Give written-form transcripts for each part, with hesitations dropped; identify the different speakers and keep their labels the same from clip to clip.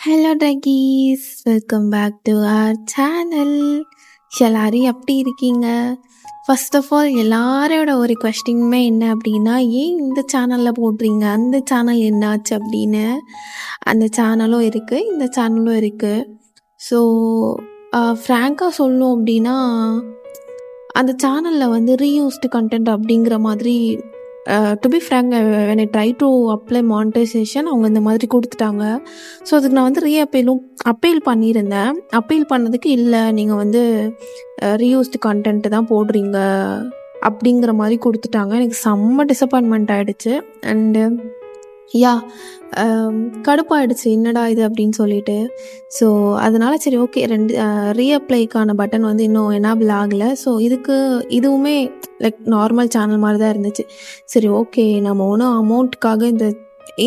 Speaker 1: Hello ட்ரகீஸ், welcome back to our channel. எல்லாரும் எப்படி இருக்கீங்க? ஃபர்ஸ்ட் ஆஃப் ஆல் எல்லாரோட ஒரு கொஸ்டினுமே என்ன அப்படின்னா, ஏன் இந்த சேனலில் போடுறீங்க, அந்த சேனல் என்னாச்சு அப்படின்னு. அந்த சேனலும் இருக்குது, இந்த சேனலும் இருக்குது. ஸோ ஃப்ராங்காக சொல்லணும் அப்படின்னா, அந்த சேனலில் வந்து ரீயூஸ்டு கண்டென்ட் அப்படிங்கிற மாதிரி to be frank when I try to apply monetization அவங்க இந்த மாதிரி கொடுத்துட்டாங்க. ஸோ அதுக்கு நான் வந்து அப்பீல் பண்ணியிருந்தேன். அப்பீல் பண்ணதுக்கு இல்லை, நீங்கள் வந்து ரீயூஸ்டு கண்டென்ட்டு தான் போடுறீங்க அப்படிங்கிற மாதிரி கொடுத்துட்டாங்க. எனக்கு செம்ம டிசப்பாயின்மெண்ட் ஆகிடுச்சு. அண்டு யா கடுப்பாயிடுச்சு, என்னடா இது அப்படின்னு சொல்லிட்டு. ஸோ அதனால் சரி ஓகே, ரீஅப்ளைக்கான பட்டன் வந்து இன்னும் எனேபிள் ஆகலை. ஸோ இதுவுமே லைக் நார்மல் சேனல் மாதிரி தான் இருந்துச்சு. சரி ஓகே, நம்ம ஒன்றும் அமௌண்ட்டுக்காக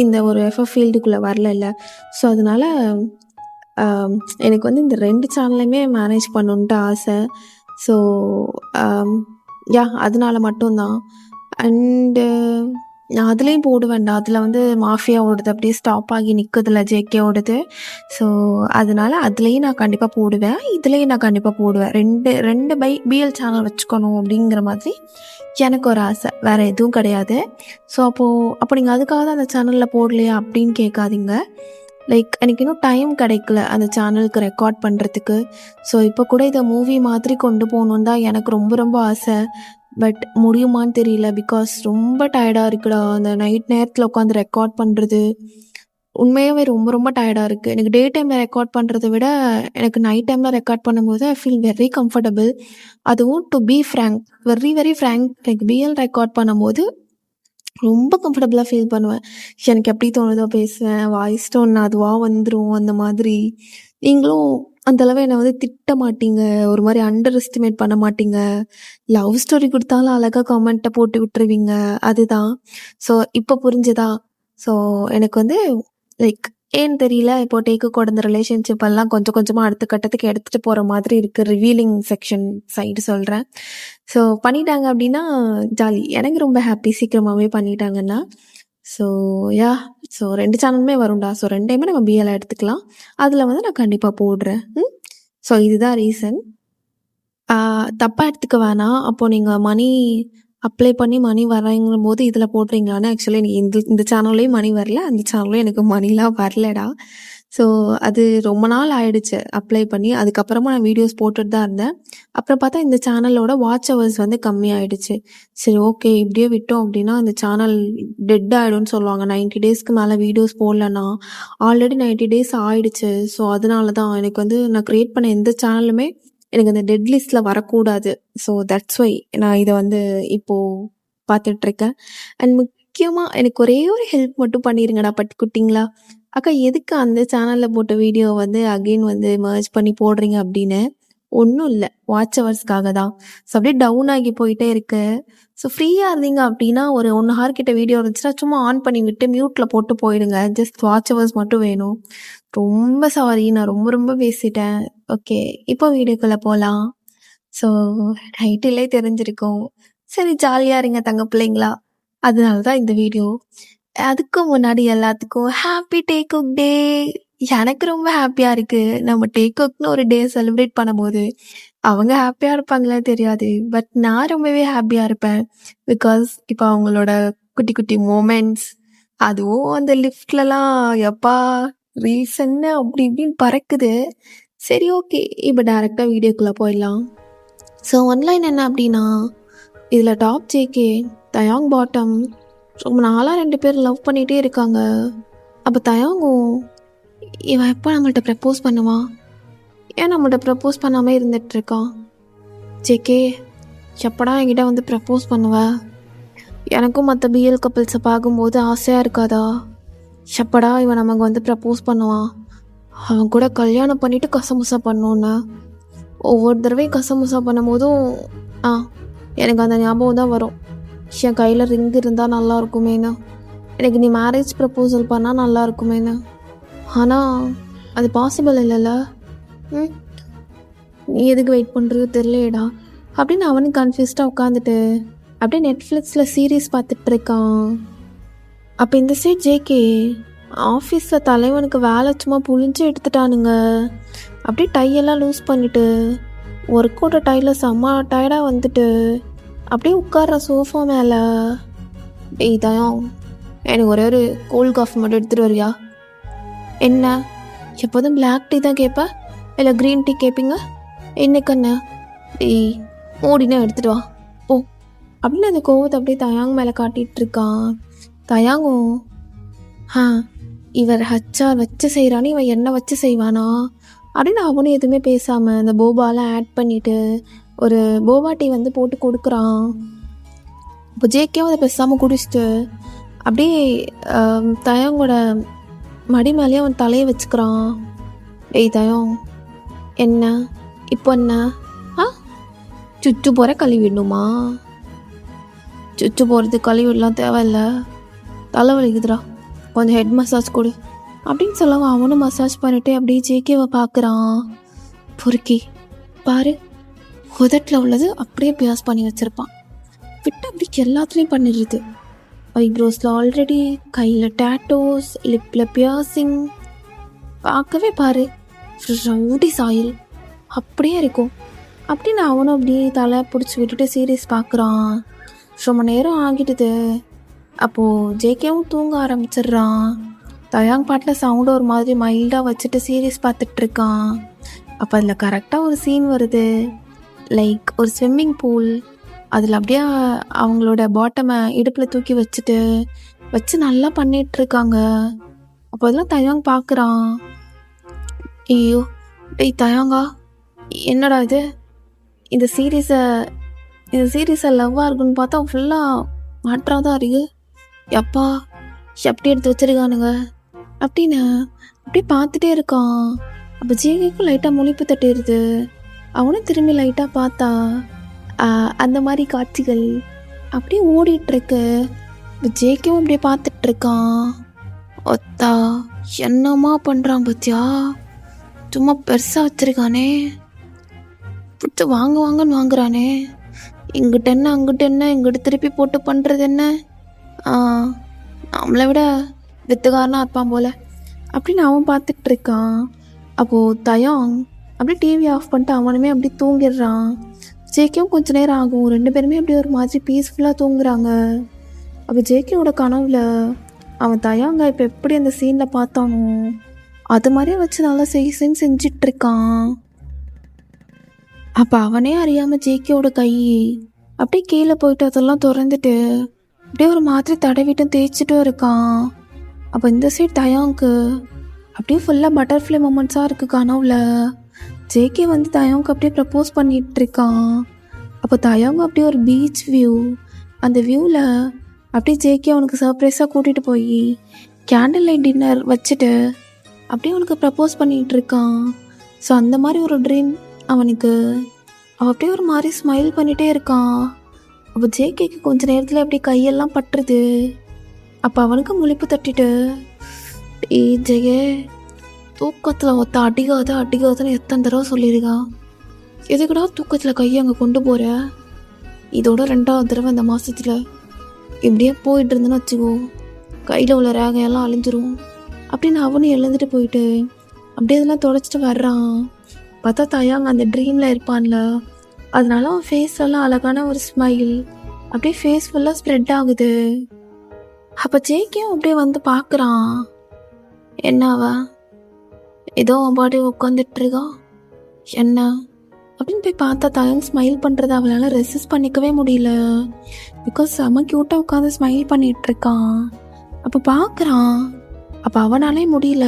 Speaker 1: இந்த ஒரு எஃப்எஃப் ஃபீல்டுக்குள்ளே வரல. ஸோ அதனால் எனக்கு வந்து இந்த 2 சேனலையுமே மேனேஜ் பண்ணணுன்ட்டு ஆசை. ஸோ யா அதனால மட்டும்தான். அண்டு நான் அதுலேயும் போடுவேன்டா, அதில் வந்து மாஃபியா ஓடுது, அப்படியே ஸ்டாப் ஆகி நிற்குதுல ஜேகே ஓடுது. ஸோ அதனால் அதுலேயும் நான் கண்டிப்பாக போடுவேன், இதுலேயும் நான் கண்டிப்பாக போடுவேன். ரெண்டு பிஎல் சேனல் வச்சுக்கணும் அப்படிங்கிற மாதிரி எனக்கு ஒரு ஆசை, வேறு எதுவும் கிடையாது. ஸோ அப்போ நீங்கள் அதுக்காக தான் அந்த சேனலில் போடலையா அப்படின்னு கேட்காதீங்க. லைக் எனக்கு இன்னும் டைம் கிடைக்கல அந்த சேனலுக்கு ரெக்கார்ட் பண்ணுறதுக்கு. ஸோ இப்போ கூட இதை மூவி மாதிரி கொண்டு போகணுன்னு தான் எனக்கு ரொம்ப ரொம்ப ஆசை. பட் முடியுமான்னு தெரியல, பிகாஸ் ரொம்ப டயர்டாக இருக்குடா. அந்த நைட் நேரத்தில் உட்காந்து ரெக்கார்ட் பண்ணுறது உண்மையாகவே ரொம்ப ரொம்ப டயர்டாக இருக்குது. எனக்கு டே டைமில் ரெக்கார்ட் பண்ணுறதை விட எனக்கு நைட் டைமில் ரெக்கார்ட் பண்ணும்போது ஐ ஃபீல் வெரி கம்ஃபர்டபுள். அதுவும் to be frank, very frank, like பிஎல் ரெக்கார்ட் பண்ணும்போது ரொம்ப கம்ஃபர்டபுளாக ஃபீல் பண்ணுவேன். எனக்கு எப்படி தோணுதோ பேசுவேன், வாய்ஸ் டோன் அதுவாக வந்துடும். அந்த மாதிரி நீங்களும் அந்தளவு என்னை வந்து திட்ட மாட்டீங்க, ஒரு மாதிரி அண்டர் எஸ்டிமேட் பண்ண மாட்டீங்க. லவ் ஸ்டோரி கொடுத்தாலும் அழகாக கமெண்ட்டை போட்டு விட்டுருவீங்க, அதுதான். ஸோ இப்போ புரிஞ்சுதா? ஸோ எனக்கு வந்து லைக் ஏன்னு தெரியல, இப்போ டேக்கு கூட இந்த ரிலேஷன்ஷிப் எல்லாம் கொஞ்சம் கொஞ்சமாக அடுத்த கட்டத்துக்கு எடுத்துகிட்டு போகிற மாதிரி இருக்குது. ரிவீலிங் செக்ஷன் சைடு சொல்கிறேன். ஸோ பண்ணிட்டாங்க அப்படின்னா ஜாலி, எனக்கு ரொம்ப ஹாப்பி. சீக்கிரமாகவே பண்ணிட்டாங்கன்னா ஸோ யா ஸோ 2 சேனலுமே வரும்டா. ஸோ 2டையுமே நம்ம பிஎல் எடுத்துக்கலாம். அதில் வந்து நான் கண்டிப்பாக போடுறேன். ஸோ இதுதான் ரீசன். தப்பாக எடுத்துக்க வேணாம். அப்போது நீங்கள் மணி அப்ளை பண்ணி மணி வரங்கிற போது இதில் போடுறீங்களான்னு. ஆக்சுவலி எனக்கு இந்த சேனல்லையும் மணி வரல, அந்த சேனல்லையும் எனக்கு மணிலாம் வரலடா. ஸோ அது ரொம்ப நாள் ஆயிடுச்சு அப்ளை பண்ணி. அதுக்கப்புறமா நான் வீடியோஸ் போட்டுட்டு தான் இருந்தேன். அப்புறம் பார்த்தா இந்த சேனலோட வாட்ச் ஹவர்ஸ் வந்து கம்மியாயிடுச்சு. சரி ஓகே, இப்படியே விட்டோம் அப்படின்னா இந்த சேனல் டெட் ஆகிடும்னு சொல்லுவாங்க. 90 டேஸ்க்கு மேலே வீடியோஸ் போடலன்னா. ஆல்ரெடி 90 டேஸ் ஆயிடுச்சு. ஸோ அதனால தான் எனக்கு வந்து நான் க்ரியேட் பண்ண எந்த சேனலுமே எனக்கு அந்த டெட் லிஸ்ட்டில் வரக்கூடாது. ஸோ தட்ஸ் ஒய் நான் இதை வந்து இப்போது பார்த்துட்ருக்கேன். அண்ட் முக்கியமாக எனக்கு ஒரே ஒரு ஹெல்ப் மட்டும் பண்ணிடுங்கடா பட்டுக்குட்டிங்களா. அக்கா, எதுக்கு அந்த சேனலில் போட்ட வீடியோ வந்து அகெயின் வந்து மர்ஜ் பண்ணி போடுறீங்க அப்படின்னு. ஒன்றும் இல்லை, வாட்ச் ஹவர்ஸ்க்காக தான். ஸோ அப்படியே டவுன் ஆகி போயிட்டே இருக்கு. ஸோ ஃப்ரீயாக இருந்தீங்க அப்படின்னா ஒரு 1 ஹவர் கிட்ட வீடியோ இருந்துச்சுன்னா சும்மா ஆன் பண்ணி விட்டு மியூட்டில் போட்டு போயிடுங்க. ஜஸ்ட் வாட்ச் ஹவர்ஸ் மட்டும் வேணும். ரொம்ப சாரி, நான் ரொம்ப ரொம்ப பேசிட்டேன். ஓகே, இப்போ வீடியோக்குள்ளே போகலாம். ஸோ டைட்டிலே தெரிஞ்சிருக்கும். சரி, ஜாலியாக இருங்க தங்க பிள்ளைங்களா, அதனால தான் இந்த வீடியோ. அதுக்கு முன்னாடி எல்லாத்துக்கும் ஹாப்பி டேக் குக் டே. எனக்கு ரொம்ப ஹாப்பியாக இருக்குது. நம்ம டேக் குக்னு ஒரு டே செலிப்ரேட் பண்ணும்போது அவங்க ஹாப்பியாக இருப்பாங்களே தெரியாது, பட் நான் ரொம்பவே ஹாப்பியாக இருப்பேன். பிகாஸ் இப்போ அவங்களோட குட்டி குட்டி மூமெண்ட்ஸ், அதுவும் அந்த லிஃப்ட்லலாம் எப்பா ரீசன்னு அப்படி இப்படின்னு பறக்குது. சரி ஓகே, இப்போ டேரெக்டாக வீடியோக்குள்ளே போயிடலாம். ஸோ ஒன்லைன் என்ன அப்படின்னா, இதில் டாப் ஜேகே, தயாங் பாட்டம், ரொம்ப நாளாக 2 பேர் லவ் பண்ணிகிட்டே இருக்காங்க. அப்போ தயாங்கும் இவன் எப்போ நம்மள்ட்ட ப்ரப்போஸ் பண்ணுவான், ஏன் நம்மள்ட்ட ப்ரப்போஸ் பண்ணாமல் இருந்துகிட்ருக்கான். ஜேகே, எப்படா என்கிட்ட வந்து ப்ரப்போஸ் பண்ணுவ? எனக்கும் மற்ற பிஎல் கப்பிள்ஸை பார்க்கும்போது ஆசையாக இருக்காதா? எப்படா இவன் நமக்கு வந்து ப்ரப்போஸ் பண்ணுவான்? அவன் கூட கல்யாணம் பண்ணிவிட்டு கசமுசா பண்ணோன்னு. ஒவ்வொரு தடவையும் கசமுசா பண்ணும் போதும் எனக்கு அந்த ஞாபகம் தான் வரும். என் கையில் ரிங் இருந்தால் நல்லா இருக்குமேண்ணா, எனக்கு நீ மேரேஜ் ப்ரப்போசல் பண்ணால் நல்லா இருக்குமேண்ணா. ஆனால் அது பாசிபிள் இல்லைல்ல. நீ எதுக்கு வெயிட் பண்ணுறது தெரியலையேடா அப்படின்னு அவனுக்கு கன்ஃபியூஸ்டாக உட்காந்துட்டு அப்படியே நெட்ஃப்ளிக்ஸில் சீரீஸ் பார்த்துட்ருக்கான். அப்போ இந்த சைட் ஜேகே ஆஃபீஸில் தலைவனுக்கு வேலை சும்மா புழிஞ்சு எடுத்துட்டானுங்க. அப்படியே டையெல்லாம் லூஸ் பண்ணிட்டு ஒர்க்கோட டையில் செம்ம டயர்டாக வந்துட்டு அப்படியே உட்கார்ற சோஃபா மேலே. டேய் தயம், எனக்கு ஒரே ஒரு கோல்ட் காஃபி மட்டும் எடுத்துகிட்டு வரியா? என்ன எப்போதும் பிளாக் டீ தான் கேட்பேன், இல்லை க்ரீன் டீ கேட்பீங்க? என்னக்கண்ணா? டேய் மூடினா எடுத்துகிட்டு வா ஓ அப்படின்னு அந்த கோவத்தை அப்படியே தயாங் மேலே காட்டிகிட்டு இருக்கான். தயாங்கும் இவர் ஹச்சார் வச்சு செய்கிறான்னு இவன் என்ன வச்சு செய்வானா அப்படின்னு அவனும் எதுவுமே பேசாமல் அந்த போபாலாம் ஆட் பண்ணிவிட்டு ஒரு போபா டீ வந்து போட்டு கொடுக்குறான். இப்போ ஜேகேவும் அதை பேசாமல் குடிச்சிட்டு அப்படியே தயாங்கோட மடி மேலேயே அவன் தலையை வச்சுக்கிறான். டேய் தயம், என்ன இப்போ என்ன சுச்சு போகிற கழுவிடணுமா? சுச்சு போகிறது கழுவிடலாம் தேவையில்லை, தலைவலிக்குதுடா, கொஞ்சம் ஹெட் மசாஜ் கொடு அப்படின்னு சொல்லவும் அவனும் மசாஜ் பண்ணிட்டு அப்படியே ஜேகேவை பார்க்குறான். பொறுக்கி பாரு, உதட்டில் உள்ளது அப்படியே பியாஸ் பண்ணி வச்சுருப்பான், விட்டு அப்படி எல்லாத்துலேயும் பண்ணிடுது. ஐப்ரோஸில் ஆல்ரெடி, கையில் டேட்டோஸ், லிப்பில் பியாசிங், பார்க்கவே பாரு ரவுடி சாயில் அப்படியே இருக்கும் அப்படின்னு அவனும் அப்படியே தலை பிடிச்சி விட்டுட்டு சீரியஸ் பார்க்குறான். ரொம்ப நேரம் ஆகிடுது. அப்போது ஜேகேவும் தூங்க ஆரம்பிச்சிடுறான். தயாங் பாட்டில் சவுண்டை ஒரு மாதிரி மைல்டாக வச்சுட்டு சீரியஸ் பார்த்துட்ருக்கான். அப்போ அதில் கரெக்டாக ஒரு சீன் வருது, லைக் ஒரு ஸ்விம்மிங் பூல், அதில் அப்படியே அவங்களோட பாட்டமை இடுப்பில் தூக்கி வச்சு நல்லா பண்ணிகிட்ருக்காங்க. அப்போ அதெல்லாம் தயாங் பார்க்குறான். ஐயோ டேய் தயாங்கா, என்னடா இது, இந்த சீரீஸை லவ்வாக இருக்குன்னு பார்த்தா ஃபுல்லாக மாற்றாக தான் இருக்கு, எப்பா எப்படி எடுத்து வச்சிருக்கானுங்க அப்படின்னு அப்படியே பார்த்துட்டே இருக்கான். அப்போ ஜேகேக்கும் லைட்டாக முழிப்பு தட்டிடுது. அவனும் திரும்பி லைட்டாக பார்த்தா அந்த மாதிரி காட்சிகள் அப்படியே ஓடிட்டுருக்கு. இப்போ ஜேகேவும் அப்படியே பார்த்துட்ருக்கான். ஒத்தா என்னம்மா பண்ணுறான் பத்தியா, சும்மா பெருசாக வச்சுருக்கானே, பிடிச்சி வாங்கன்னு வாங்குறானே, இங்கிட்ட என்ன அங்கிட்ட என்ன, இங்கிட்ட திருப்பி போட்டு பண்ணுறது என்ன, நம்மளை விட வித்துக்காரனாக இருப்பான் போல் அப்படின்னு அவன் பார்த்துட்ருக்கான். அப்போது தயாங் அப்படியே டிவி ஆஃப் பண்ணிட்டு அவனுமே அப்படியே தூங்கிடுறான். ஜேகேவும் கொஞ்சம் நேரம் ஆகும், ரெண்டு பேருமே அப்படியே ஒரு மாதிரி பீஸ்ஃபுல்லாக தூங்குறாங்க. அப்போ ஜேகேவோட கனவுல அவன் தயாங்க இப்போ எப்படி அந்த சீனில் பார்த்தானோ அது மாதிரியே வச்சு நல்லா செஞ்சிட்ருக்கான். அப்போ அவனே அறியாமல் ஜேகேவோட கை அப்படியே கீழே போயிட்டு அதெல்லாம் திறந்துட்டு அப்படியே ஒரு மாதிரி தடவிட்டும் தேய்ச்சிட்டும் இருக்கான். அப்போ இந்த சைட் தயாங்க்கு அப்படியே ஃபுல்லாக பட்டர்ஃப்ளை மூமெண்ட்ஸாக இருக்குது கனவுல. ஜேகே வந்து தயாங்க்கு அப்படியே ப்ரப்போஸ் பண்ணிகிட்ருக்கான். அப்போ தயாங்க அப்படியே ஒரு பீச் வியூ, அந்த வியூவில் அப்படியே ஜேகே அவனுக்கு சர்ப்ரைஸாக கூட்டிகிட்டு போய் கேண்டில் லைட் டின்னர் வச்சுட்டு அப்படியே அவனுக்கு ப்ரப்போஸ் பண்ணிகிட்ருக்கான். ஸோ அந்த மாதிரி ஒரு ட்ரீம் அவனுக்கு. அவன் அப்படியே ஒரு மாதிரி ஸ்மைல் பண்ணிகிட்டே இருக்கான். அப்போ ஜேகேக்கு கொஞ்சம் நேரத்தில் அப்படியே கையெல்லாம் பட்டுருது. அப்போ அவனுக்கு முழிப்பு தட்டிட்டு, ஜெயே தூக்கத்தில் ஒத்த அடிக்காதுன்னு எத்தனை தடவை சொல்லியிருக்கான், எதுக்கடா தூக்கத்தில் கையை அங்கே கொண்டு போகிற, இதோட 2வது தடவை இந்த மாதத்தில் இப்படியே போயிட்டு இருந்தேன்னு வச்சுக்கோ, கையில் உள்ள ரேகையெல்லாம் அழிஞ்சிரும் அப்படின்னு அவனும் எழுந்துட்டு போயிட்டு அப்படியே இதெல்லாம் தொடச்சிட்டு வர்றான். பார்த்தா தயாங்க அந்த ட்ரீமில் இருப்பான்ல, அதனால அவன் ஃபேஸ்லாம் அழகான ஒரு ஸ்மைல் அப்படியே ஃபேஸ் ஃபுல்லாக ஸ்ப்ரெட் ஆகுது. அப்போ ஜேகேவும் அப்படியே வந்து பார்க்குறான். என்னவா ஏதோ அவன் பாடி உட்காந்துட்ருக்கா என்ன அப்படின்னு போய் பார்த்தா தயாங் ஸ்மைல் பண்ணுறத அவளால் ரெசிஸ்ட் பண்ணிக்கவே முடியல. பிகாஸ் செம க்யூட்டாக உட்காந்து ஸ்மைல் பண்ணிகிட்ருக்கான். அப்போ பார்க்குறான். அப்போ அவனாலே முடியல.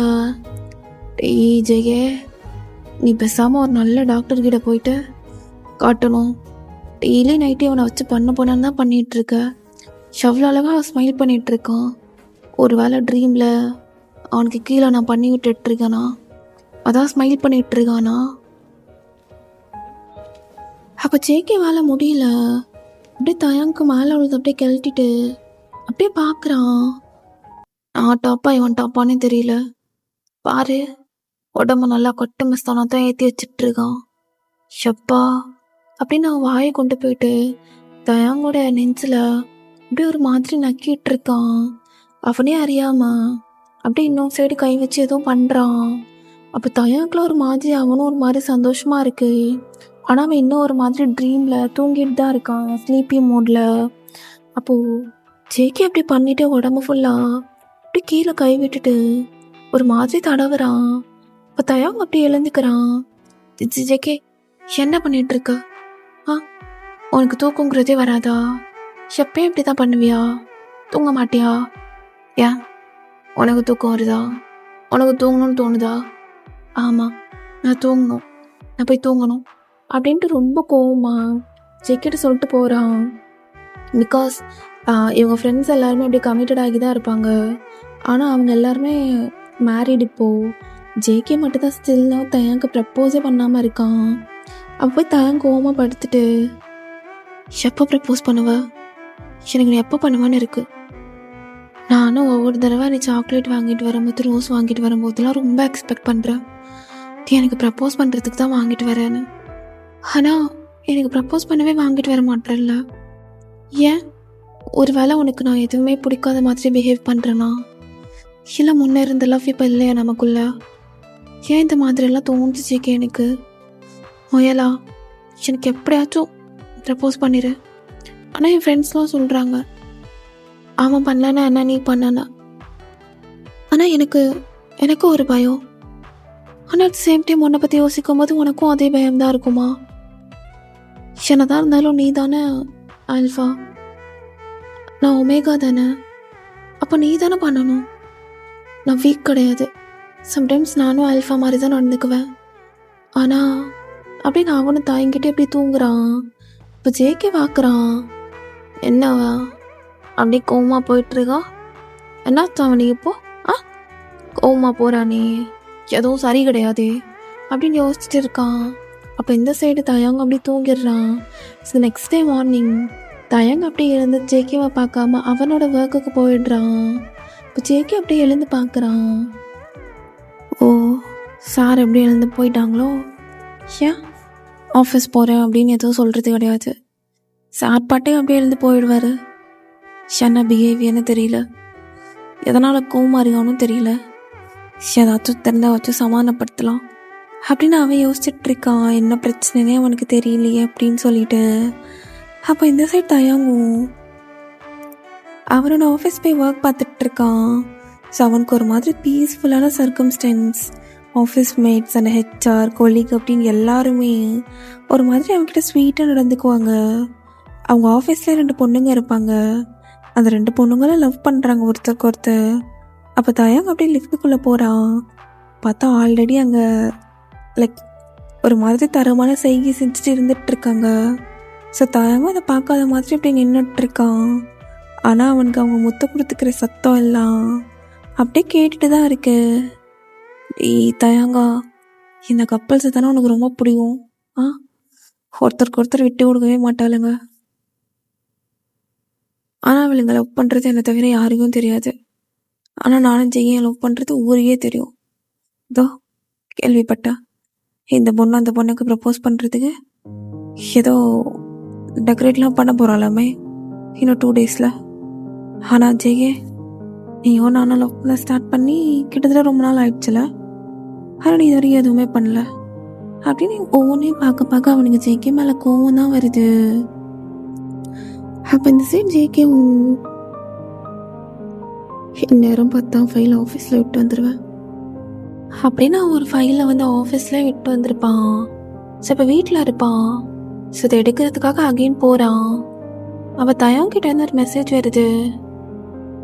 Speaker 1: டேய் ஜெயே, நீ பேசாமல் ஒரு நல்ல டாக்டர்கிட்ட போயிட்டு காட்டணும், டெய்லி நைட்டே அவனை வச்சு போனான்னு தான் பண்ணிகிட்ருக்க, எவ்வளோ அழகாக ஸ்மைல் பண்ணிகிட்ருக்கான், ஒரு வேளை ட்ரீமில் அவனுக்கு கீழே நான் பண்ணி விட்டுட்ருக்கேனா, அதான் ஸ்மைல் பண்ணிகிட்ருக்கானா. அப்போ ஜேகே வேலை முடியல. அப்படியே தயாங்க்கு மேலே உள்ளது அப்படியே கழட்டிட்டு அப்படியே பார்க்குறான். நான் டாப்பா இவன் டாப்பானே தெரியல, பாரு உடம்பு நல்லா கொட்டு மஸ்தானா தான் ஏற்றி வச்சிட்ருக்கான், ஷப்பா அப்படின்னு அவன் வாயை கொண்டு போயிட்டு தயாங்கோட நெஞ்சில் அப்படியே ஒரு மாதிரி நக்கிட்டு இருக்கான். அவனே அறியாம அப்படியே இன்னொரு சைடு கை வச்சு ஏதோ பண்ணுறான். அப்போ தயாக்குலாம் ஒரு மாதிரி, அவனும் ஒரு மாதிரி சந்தோஷமாக இருக்கு. ஆனால் அவன் இன்னும் ஒரு மாதிரி ட்ரீமில் தூங்கிட்டு தான் இருக்கான், ஸ்லீப்பி மோடில். அப்போது ஜேகே அப்படி பண்ணிவிட்டு உடம்பு ஃபுல்லாக அப்படி கீழே கை விட்டுட்டு ஒரு மாதிரி தடவுறான். இப்போ தயாங்க அப்படி எழுந்துக்கிறான். ஜேகே, என்ன பண்ணிகிட்ருக்க? உனக்கு தூக்கங்கிறதே வராதா? எப்பயும் இப்படி தான் பண்ணுவியா? தூங்க மாட்டியா? ஏன் உனக்கு தூக்கம் வருதா? உனக்கு தூங்கணும்னு தோணுதா? ஆமாம், நான் தூங்கணும், நான் போய் தூங்கணும் அப்படின்ட்டு ரொம்ப கோவமா ஜெக்கிட்ட சொல்லிட்டு போகிறான். பிகாஸ் இவங்க ஃப்ரெண்ட்ஸ் எல்லாருமே அப்படியே கமிட்டட் ஆகி தான் இருப்பாங்க. ஆனால் அவங்க எல்லாருமே மேரிட். இப்போது ஜேகே மட்டும்தான் ஸ்டில்லாக தயாங்க ப்ரப்போஸே பண்ணாமல் இருக்கான். அப்போ போய் தயாங்க கோவமாக படுத்துட்டு, எப்போ ப்ரப்போஸ் பண்ணுவ? எனக்கு நீ எப்போ பண்ணுவான்னு இருக்குது. நானும் ஒவ்வொரு தடவை நீ சாக்லேட் வாங்கிட்டு வரும்போது, ரோஸ் வாங்கிட்டு வரும்போதெல்லாம் ரொம்ப எக்ஸ்பெக்ட் பண்ணுறேன். நீ எனக்கு ப்ரப்போஸ் பண்ணுறதுக்கு தான் வாங்கிட்டு வரேன்னு. ஆனால் எனக்கு ப்ரப்போஸ் பண்ணவே வாங்கிட்டு வர மாட்டேன்ல. ஏன்? ஒரு வேளை உனக்கு நான் எதுவுமே பிடிக்காத மாதிரி பிஹேவ் பண்ணுறேன்னா? இல்லை முன்னே இருந்த லவ் இப்போ இல்லையா நமக்குள்ள? ஏன் இந்த மாதிரியெல்லாம் தோணுச்சுக்கே எனக்கு? முயலா, எனக்கு எப்படியாச்சும் ப்ரப்போஸ் பண்ணிடு. ஆனால் என் ஃப்ரெண்ட்ஸ்லாம் சொல்கிறாங்க, அவன் பண்ணலன்னா என்ன, நீ பண்ணனா? ஆனால் எனக்கும் ஒரு பயம். ஆனால் அட் சேம் டைம் உன்னை பற்றி யோசிக்கும் போது உனக்கும் அதே பயம்தான் இருக்குமா? என்னதான் இருந்தாலும் நீ தானே ஆல்ஃபா, நான் ஒமேகா தானே. அப்போ நீ தானே பண்ணணும். நான் வீக் கிடையாது. சம்டைம்ஸ் நானும் ஆல்ஃபா மாதிரி தான் நடந்துக்குவேன். ஆனால் அப்படியே நான் அவனை தாங்கிட்டே எப்படி தூங்குறான். இப்போ ஜேகே பார்க்குறான். என்னவா அப்படி கோவமாக போயிட்டுருக்கா? என்னாச்சு அவனுக்கு இப்போ? கோவமாக போகிறானே, எதுவும் சரி கிடையாதே அப்படின்னு யோசிச்சுட்டு இருக்கான். அப்போ இந்த சைடு தயாங்க அப்படி தூங்கிடுறான். ஸோ நெக்ஸ்ட் டே மார்னிங் தயாங்க அப்படி எழுந்து ஜேகேவை பார்க்காம அவனோட ஒர்க்குக்கு போயிடுறான். இப்போ ஜேகே அப்படியே எழுந்து பார்க்குறான். ஓ, சார் எப்படி எழுந்து போயிட்டாங்களோ? ஏன் ஆஃபீஸ் போகிறேன் அப்படின்னு எதுவும் சொல்கிறது கிடையாது. சார் பாட்டே அப்படியே எழுந்து போயிடுவார். என்ன பிஹேவியர்னு தெரியல, எதனால் கோமாரியானும் தெரியல. ஏதாச்சும் தெரிஞ்சா வச்சு சமாதானப்படுத்தலாம் அப்படின்னு அவன் யோசிச்சுட்ருக்கான். என்ன பிரச்சனைனே அவனுக்கு தெரியலையே அப்படின்னு சொல்லிட்டு. அப்போ இந்த சைட் தயாங்கும் அவனோட ஆஃபீஸ் போய் ஒர்க் பார்த்துட்ருக்கான். ஸோ அவனுக்கு ஒரு மாதிரி பீஸ்ஃபுல்லான circumstance. Office mates and HR colleague அப்படின்னு எல்லாருமே ஒரு மாதிரி அவன்கிட்ட ஸ்வீட்டாக நடந்துக்குவாங்க. அவங்க ஆஃபீஸில் 2 பொண்ணுங்க இருப்பாங்க. அந்த 2 பொண்ணுங்களும் லவ் பண்ணுறாங்க ஒருத்தருக்கு ஒருத்தர். அப்போ தயாங்க அப்படியே லிஃப்ட்டுக்குள்ளே போகிறான். பார்த்தா ஆல்ரெடி அங்கே லைக் ஒரு மாதிரி தரமான செய்கை செஞ்சுட்டு இருந்துகிட்ருக்காங்க. ஸோ தயாங்க அதை பார்க்காத மாதிரி அப்படியே நின்றுட்டுருக்கான். ஆனால் அவனுக்கு அவங்க முத்த கொடுத்துக்கிற சத்தம் எல்லாம் அப்படியே கேட்டுட்டு தான் இருக்கு. தயாங்கா, இந்த கப்பல்ஸை தானே உனக்கு ரொம்ப பிடிக்கும். ஒருத்தருக்கு ஒருத்தர் விட்டு கொடுக்கவே மாட்டாளுங்க. ஆனால் அவளுங்க லவ் பண்ணுறது என்னை தவிர யாருக்கும் தெரியாது. ஆனால் நானும் ஜெய்யை லவ் பண்ணுறது ஊரையே தெரியும். இதோ கேள்விப்பட்டா இந்த பொண்ணு அந்த பொண்ணுக்கு ப்ரப்போஸ் பண்ணுறதுக்கு ஏதோ டெக்கரேட்லாம் பண்ண போகிறாளாமே இன்னும் 2 டேஸில். ஆனால் ஜெய்யே, நீயோ நானும் லவ் பண்ண ஸ்டார்ட் பண்ணி கிட்டத்தட்ட ரொம்ப நாள் ஆயிடுச்சுல. ஆனால் நீ இது வரைக்கும் எதுவுமே பண்ணல அப்படின்னு ஒவ்வொன்றையும் பார்க்க பார்க்க அவனுக்கு ஜேகே மேலே கோவம் தான் வருது. அப்போ இந்த சைட் ஜேகேவும் நேரம் பார்த்தா ஃபைல் ஆஃபீஸில் விட்டு வந்துடுவேன் அப்படின்னு அவன் ஒரு ஃபைலில் வந்து ஆஃபீஸில் விட்டு வந்திருப்பான். ஸோ இப்போ வீட்டில் இருப்பான். ஸோ இதை எடுக்கிறதுக்காக அகெயின் போகிறான். அவள் தயாங்கிட்ட இருந்து ஒரு மெசேஜ் வருது.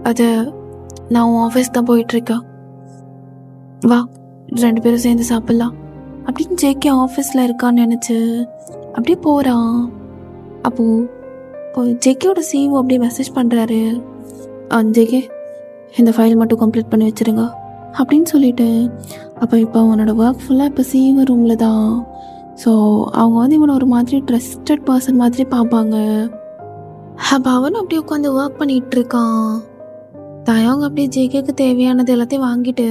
Speaker 1: அது, நான் உன் ஆஃபீஸ் தான் போயிட்டுருக்கேன், வா 2 பேரும் சேர்ந்து சாப்பிட்லாம் அப்படின்னு ஜேகே ஆஃபீஸில் இருக்கான்னு நினச்சி அப்படியே போகிறான். அப்போது ஜேகேயோட சிஇஓ அப்படியே மெசேஜ் பண்ணுறாரு. ஜேகே, இந்த ஃபைல் மட்டும் கம்ப்ளீட் பண்ணி வச்சுருங்க அப்படின்னு சொல்லிட்டு. அப்போ இப்போ அவனோட ஒர்க் ஃபுல்லாக இப்போ சிஇஓ ரூமில் தான். ஸோ அவங்க வந்து இவனை ஒரு மாதிரி ட்ரஸ்டட் பர்சன் மாதிரி பார்ப்பாங்க. அப்போ அவனும் அப்படியே உட்காந்து ஒர்க் பண்ணிகிட்ருக்கான். தயாங்க அப்படியே ஜேகேக்கு தேவையானது எல்லாத்தையும் வாங்கிட்டு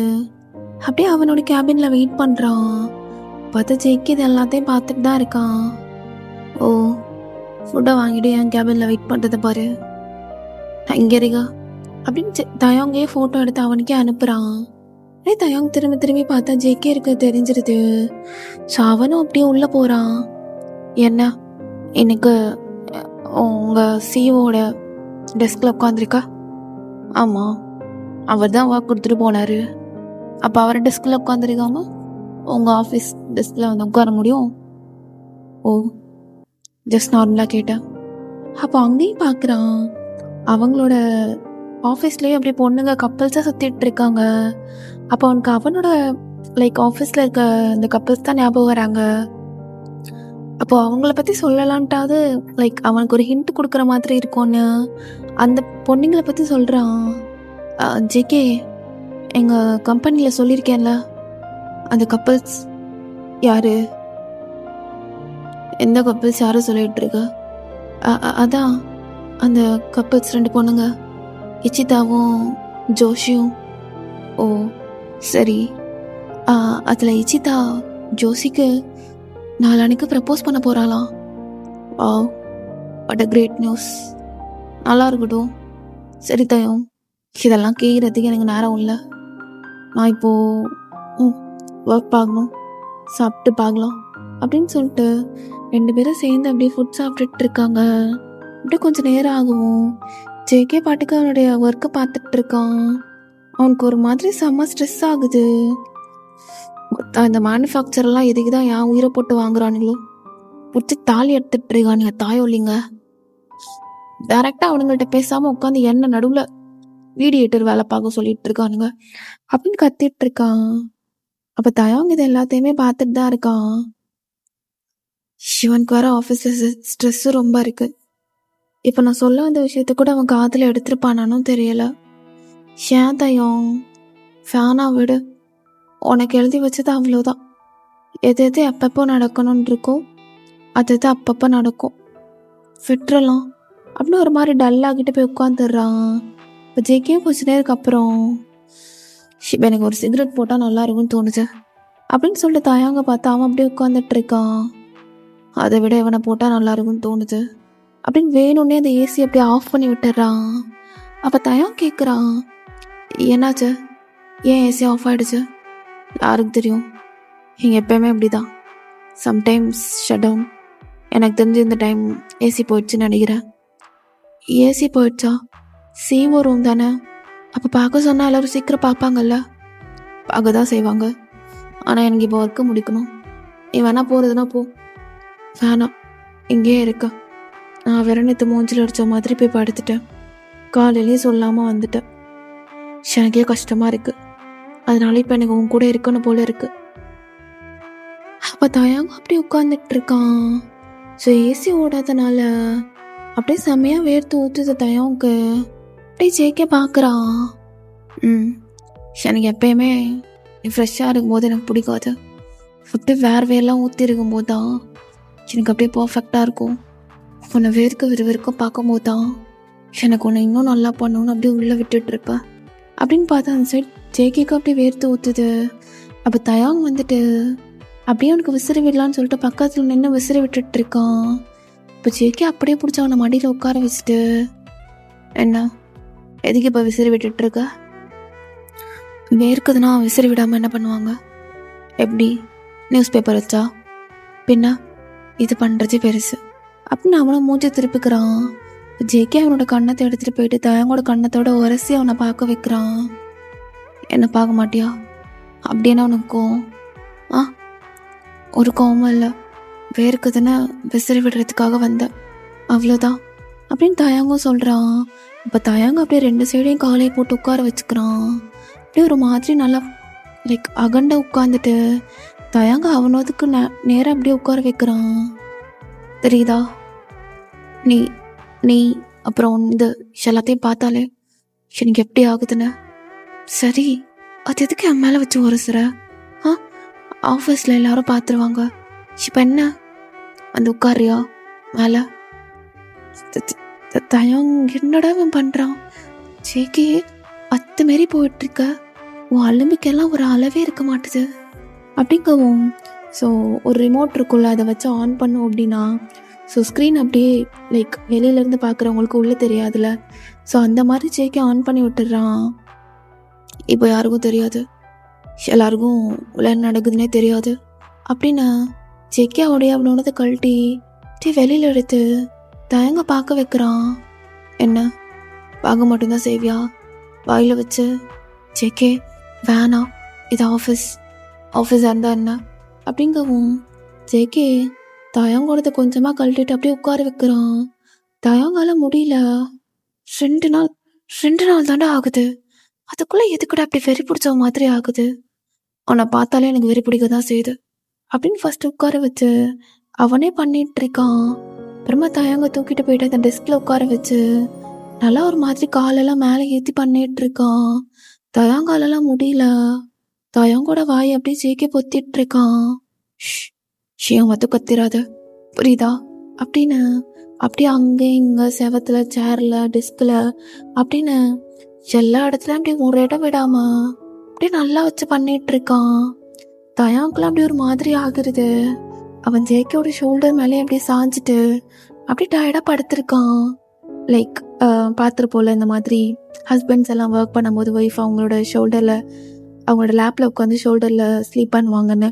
Speaker 1: அப்படியே அவனோட கேபினில் வெயிட் பண்ணுறான். பார்த்தா ஜேகே இது எல்லாத்தையும் பார்த்துட்டு தான் இருக்கான். ஓ, ஃபுட்டை வாங்கிட்டு என் கேபினில் வெயிட் பண்ணுறதை பாரு, இங்கே இருக்கா அப்படின்னு தயாங்கே ஃபோட்டோ எடுத்து அவனுக்கே அனுப்புகிறான். தயாங் திரும்பி திரும்பி பார்த்தா ஜேகே இருக்க தெரிஞ்சிருது. ஸோ அவனும் அப்படியே உள்ளே போகிறான். என்ன இன்னைக்கு உங்கள் சிஓட டெஸ்கில் உட்காந்துருக்கா? ஆமாம், அவர் தான் ஒர்க் கொடுத்துட்டு போனார். அப்போ அவர் டெஸ்கில் உட்காந்துருக்காம உங்கள் ஆஃபீஸ் டெஸ்கில் வந்து உட்கார முடியும்? ஓ, ஜஸ்ட் நார்மலாக கேட்டேன். அப்போ அங்கேயும் பார்க்குறான், அவங்களோட ஆஃபீஸ்லேயே அப்படியே பொண்ணுங்க கப்பல்ஸாக சுற்றிட்டு இருக்காங்க. அப்போ அவனுக்கு அவனோட ஆஃபீஸில் இருக்க இந்த கப்பல்ஸ் தான் ஞாபகம் வராங்க. அப்போ அவங்கள பற்றி சொல்லலான்ட்டாவது அவனுக்கு ஒரு ஹிண்ட் கொடுக்குற மாதிரி இருக்கும்னு அந்த பொண்ணுங்களை பற்றி சொல்கிறான். ஜேகே, எங்கள் கம்பெனியில் சொல்லியிருக்கேன்ல அந்த கப்பல்ஸ் யார்? எந்த கப்பல்ஸ் யாரும் சொல்லிகிட்டு இருக்க? அதான் அந்த கப்பல்ஸ் 2 பொண்ணுங்க, இச்சிதாவும் ஜோஷியும். ஓ சரி. அதில் இச்சிதா ஜோஷிக்கு நாளானிக்கு ப்ரப்போஸ் பண்ண போகிறாளாம். What a great news. நல்லா இருக்கட்டும். சரி தயம், இதெல்லாம் கேட்குறதுக்கு எனக்கு நேரம் இல்லை. நான் இப்போது ஒர்க் பார்க்கணும், சாப்பிட்டு பார்க்கலாம் அப்படின்னு சொல்லிட்டு 2 பேரும் சேர்ந்து அப்படியே ஃபுட் சாப்பிட்டுட்டு இருக்காங்க. அப்படியே கொஞ்சம் நேரம் ஆகும். ஜேகே பாட்டுக்கு அவனுடைய ஒர்க்கை பார்த்துட்டு இருக்கான். அவனுக்கு ஒரு மாதிரி செம்ம ஸ்ட்ரெஸ் ஆகுது. இந்த மேனுஃபேக்சரெல்லாம் எதுக்கு தான் என் உயிரை போட்டு வாங்குறானுங்களோ, பிடிச்சி தாலி எடுத்துட்டு இருக்கானுங்க. தாயோ இல்லைங்க, டைரெக்டாக அவனுங்கள்ட்ட பேசாமல் உட்காந்து என்ன நடுவில் வீடியேட்டர் வேலை பார்க்க சொல்லிட்டு இருக்கானுங்க அப்படின்னு கத்திட்டு இருக்கான். அப்போ தயாங்க இது எல்லாத்தையுமே பார்த்துட்டு தான் இருக்கான். சிவனுக்கு வர ஆஃபீஸில் ஸ்ட்ரெஸ்ஸும் ரொம்ப இருக்குது. இப்போ நான் சொல்ல வந்த விஷயத்த கூட அவன் காதில் எடுத்துருப்பானானும் தெரியலை. ஏன் தயம், ஃபேனா விடு, உனக்கு எழுதி வச்சது அவ்வளோதான். எது எது எப்பப்போ நடக்கணும்னு இருக்கோ அது எது அப்பப்போ நடக்கும், விட்டுறலாம் அப்படின்னு ஒரு மாதிரி டல்லாகிட்டு போய் உட்காந்துடுறான். இப்போ ஜேகேயும் கொஞ்ச நேரத்துக்கு அப்புறம் எனக்கு ஒரு சிகரெட் போட்டால் நல்லா இருக்கும்னு தோணுச்சு அப்படின்னு சொல்லிட்டு தயாங்க பார்த்தா அவன் அப்படியே உட்காந்துட்டு இருக்கான். அதை விட இவனை போட்டால் நல்லா இருக்கும்னு தோணுது அப்படின்னு வேணும்னே அந்த ஏசி அப்படியே ஆஃப் பண்ணி விட்டுறான். அப்போ தயாங் கேட்குறான், என்னாச்சு, ஏன் ஏசி ஆஃப் ஆகிடுச்சு? யாருக்கு தெரியும், இங்கே எப்போயுமே அப்படி தான், சம்டைம்ஸ் ஷட் டவுன். எனக்கு தெரிஞ்சு இந்த டைம் ஏசி போயிடுச்சுன்னு நினைக்கிறேன். ஏசி போயிடுச்சா? சிஓ ரூம் தானே, அப்போ பார்க்க சொன்னால் எல்லோரும் சீக்கிரம் பார்ப்பாங்கல்ல. பார்க்க தான் செய்வாங்க, ஆனால் எனக்கு இப்போ ஒர்க்கு முடிக்கணும். நீ வேணா போகிறதுனா போ. வேணாம், இங்கேயே இருக்க. நான் வேற நேற்று மூஞ்சில் அடித்த மாதிரி போய் படுத்துட்டேன். காலையிலேயே சொல்லாமல் வந்துட்டேன். எனக்கே கஷ்டமாக இருக்குது. அதனால இப்போ எனக்கு உன் கூட இருக்கணும் போல இருக்கு. அப்போ தயாங்க அப்படியே உட்காந்துட்டு இருக்கான். ஸோ ஏசி ஓடாதனால அப்படியே செம்மையாக வேர்த்து ஊற்றுது தயாவுக்கு. அப்படியே ஜேகே பார்க்குறான். எனக்கு எப்பயுமே ஃப்ரெஷ்ஷாக இருக்கும்போது எனக்கு பிடிக்காது. அப்படியே வேர்வையெல்லாம் ஊற்றி இருக்கும்போது தான் எனக்கு அப்படியே பர்ஃபெக்டாக இருக்கும். உன்னை விறுவிறுக்க பார்க்கும்போது தான் எனக்கு உன்னை இன்னும் நல்லா பண்ணணும்னு அப்படியே உள்ளே விட்டுட்டு இருப்பேன் அப்படின்னு பார்த்தா அந்த சைட் ஜேகேக்கு அப்படியே வேர்த்து ஊற்றுது. அப்போ தயாங் வந்துட்டு அப்படியே அவனுக்கு விசிறி விடலான்னு சொல்லிட்டு பக்கத்தில் நின்று விசிறி விட்டுட்டு இருக்கான். இப்போ ஜேகே அப்படியே பிடிச்ச அவனை மடியில் உட்கார வச்சுட்டு, என்ன எதுக்கு இப்போ விசிறி விட்டுட்டு இருக்க? வேர்க்குதுன்னா விசிறி விடாமல் என்ன பண்ணுவாங்க? எப்படி, நியூஸ் பேப்பர் வச்சா? பின்ன இது பண்ணுறதே பெருசு அப்படின்னு அவனை மூஞ்சி திருப்பிக்கிறான். ஜேகே அவனோட கண்ணத்தை எடுத்துகிட்டு போயிட்டு தயாங்கோட கண்ணத்தோட உரசி அவனை பார்க்க வைக்கிறான். என்ன பார்க்க மாட்டியா? அப்படின்னா உனக்கு கோவம்? ஒரு கோவமும் இல்லை, வேர்க்குதுன்னு விசிறி விடுறதுக்காக வந்தேன், அவ்வளோதான் அப்படின்னு தயாங்கும் சொல்கிறான். இப்போ தயாங்க அப்படியே 2 சைடையும் காலையை போட்டு உட்கார வச்சுக்கிறான். அப்படியே ஒரு மாதிரி நல்லா அகண்ட உட்காந்துட்டு தயாங்க அவனதுக்கு நேராக அப்படியே உட்கார வைக்கிறான். தெரியுதா, நீ நீ அப்புறம் இந்த எல்லாத்தையும் பார்த்தாலே எனக்கு எப்படி ஆகுதுன்னு. சரி, அது எதுக்கு என் மேலே வச்சு உரசுற? ஆஃபீஸில் எல்லாரும் பார்த்துருவாங்க. இப்போ என்ன வந்து உட்காரியா மேலே? தயாங் என்னடா அவன் பண்ணுறான்? ஜேகே அத்து மாரி போயிட்டுருக்க, உன் அலும்பிக்கெல்லாம் ஒரு அளவே இருக்க மாட்டுது அப்படிங்கவும். ஸோ ஒரு ரிமோட் இருக்குல்ல, அதை வச்சு ஆன் பண்ணும் அப்படின்னா ஸோ ஸ்க்ரீன் அப்படியே வெளியிலேருந்து பார்க்குறவங்களுக்கு உள்ளே தெரியாதுல்ல. ஸோ அந்த மாதிரி ஜேகே ஆன் பண்ணி விட்டுடுறான். இப்போ யாருக்கும் தெரியாது, எல்லாருக்கும் என்ன நடக்குதுன்னே தெரியாது அப்படின்னு ஜேகே அவனோடதை கழட்டி வெளியில் எடுத்து தயங்க பார்க்க வைக்கிறான். என்ன பார்க்க மட்டும்தான் சேவியா வாயில் வச்சு, ஜேகே வேணாம், இது ஆஃபீஸாக இருந்தா என்ன அப்படிங்கவும் ஜேகே தயங்கோடதை கொஞ்சமாக கழட்டிட்டு அப்படியே உட்கார வைக்கிறான். தயங்கால முடியல. 2 நாள் தாண்டா ஆகுது, அதுக்குள்ளே எதுக்கூட அப்படி வெறி பிடிச்ச மாதிரி ஆகுது, அவனை பார்த்தாலே எனக்கு வெறி பிடிக்க தான் செய்யுது அப்படின்னு ஃபஸ்ட்டு உட்கார வச்சு அவனே பண்ணிட்டு இருக்கான். அப்புறமா தயங்க தூக்கிட்டு போயிட்டு அந்த டெஸ்கில் உட்கார வச்சு நல்லா ஒரு மாதிரி காலெல்லாம் மேலே ஏற்றி பண்ணிட்டு இருக்கான். தயங்காலெல்லாம் முடியல. தயங்கோட வாய் அப்படியே ஜேகே பொத்திட்டு இருக்கான். ஷியம் மட்டும் கத்திராத, புரியுதா அப்படின்னு அப்படியே அங்கே இங்கே செவத்தில், சேரில், டெஸ்கில் அப்படின்னு எல்லா இடத்துலையும் அப்படி ஒரு இடம் விடாம அப்படியே நல்லா வச்சு பண்ணிட்டு இருக்கான். தயாங்கெல்லாம் அப்படி ஒரு மாதிரி ஆகுறது. அவன் ஜேகேயோட ஷோல்டர் மேலே அப்படியே சாஞ்சிட்டு அப்படியே டயர்டாக படுத்திருக்கான். லைக் பார்த்துருப்போல, இந்த மாதிரி ஹஸ்பண்ட்ஸ் எல்லாம் ஒர்க் பண்ணும்போது ஒய்ஃப் அவங்களோட ஷோல்டரில், அவங்களோட லேப்பில் உட்காந்து ஷோல்டரில் ஸ்லீப் பண்ணுவாங்கன்னு.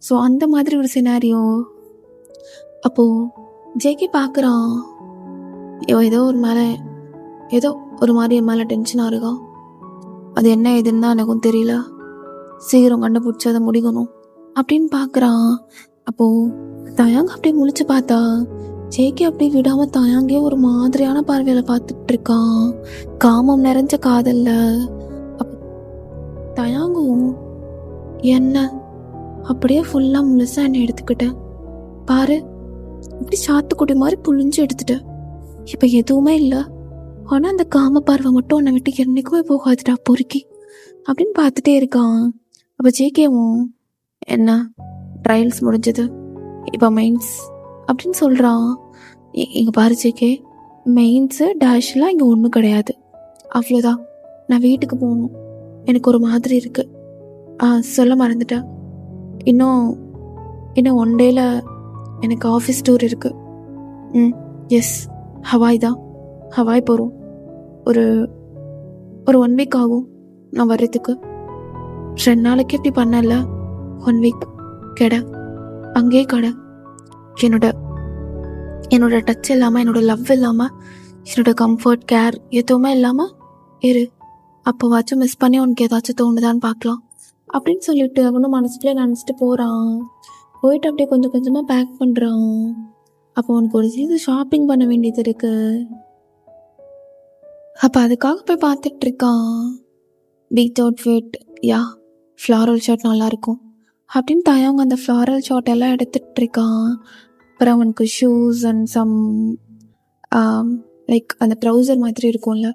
Speaker 1: ஸோ அந்த மாதிரி ஒரு சினாரியோ. அப்போது ஜேகே பார்க்குறான், ஏதோ ஒரு மாதிரி என் மேலே டென்ஷனாக இருக்கான். அது என்ன ஏதுன்னு தான் எனக்கும் தெரியல, சீக்கிரம் கண்டுபிடிச்சி அதை முடிக்கணும் அப்படின்னு பார்க்குறான். அப்போது தயாங்க அப்படியே முழிச்சு பார்த்தா ஜேகே அப்படியே விடாமல் தயாங்கே ஒரு மாதிரியான பார்வையில் பார்த்துட்டு இருக்கான், காமம் நிறைஞ்ச காதல்ல. தயாங்கும் என்ன அப்படியே ஃபுல்லாக முழுசாக என்னை எடுத்துக்கிட்டேன் பாரு, அப்படி சாத்துக்குடி மாதிரி புழிஞ்சு எடுத்துட்டேன். இப்போ எதுவுமே இல்லை, ஆனால் அந்த காம பார்வை மட்டும் உன்னை விட்டு என்னைக்குமே போகாதுடா பொறுக்கி அப்படின்னு பார்த்துட்டே இருக்கான். அப்போ ஜேகேவும் என்ன ட்ரையல்ஸ் முடிஞ்சது, இப்போ மெயின்ஸ் அப்படின்னு சொல்கிறான். இங்கே பாரு ஜேகே, மெயின்ஸு டேஷ்லாம் இங்கே ஒன்றும் கிடையாது, அவ்வளோதான். நான் வீட்டுக்கு போகணும், எனக்கு ஒரு மாதிரி இருக்குது. சொல்ல மறந்துட்டேன், இன்னும் 1 டேல எனக்கு ஆஃபீஸ் டூர் இருக்குது. எஸ், ஹவாய் தான், ஹவாய் போகிறோம். ஒரு 1 வீக் ஆகும் நான் வர்றதுக்கு. 2 நாளைக்கு எப்படி பண்ணல, 1 வீக் கடை, அங்கேயே கடை. என்னோட டச் இல்லாமல், என்னோட லவ் இல்லாமல், என்னோட கம்ஃபர்ட் கேர் எதுவுமே இல்லாமல் இரு. அப்போவாச்சும் மிஸ் பண்ணி உனக்கு ஏதாச்சும் தோணுதான்னு பார்க்கலாம் அப்படின்னு சொல்லிட்டு அவனும் மனசுக்குள்ளே நினச்சிட்டு போகிறான். போயிட்டு அப்படியே கொஞ்சம் கொஞ்சமாக பேக் பண்ணுறான். அப்போ அவனுக்கு ஒரு சீது ஷாப்பிங் பண்ண வேண்டியது இருக்கு. அப்போ அதுக்காக போய் பார்த்துட்டு இருக்கான். பீச் அவுட்ஃபிட், யா ஃப்ளாரல் ஷர்ட் நல்லாயிருக்கும் அப்படின்னு தயவங்க அந்த ஃப்ளாரல் ஷர்ட் எல்லாம் எடுத்துகிட்டு இருக்கான். அப்புறம் அவனுக்கு ஷூஸ் அண்ட் சம் லைக் அந்த ட்ரௌசர் மாதிரி இருக்கும்ல,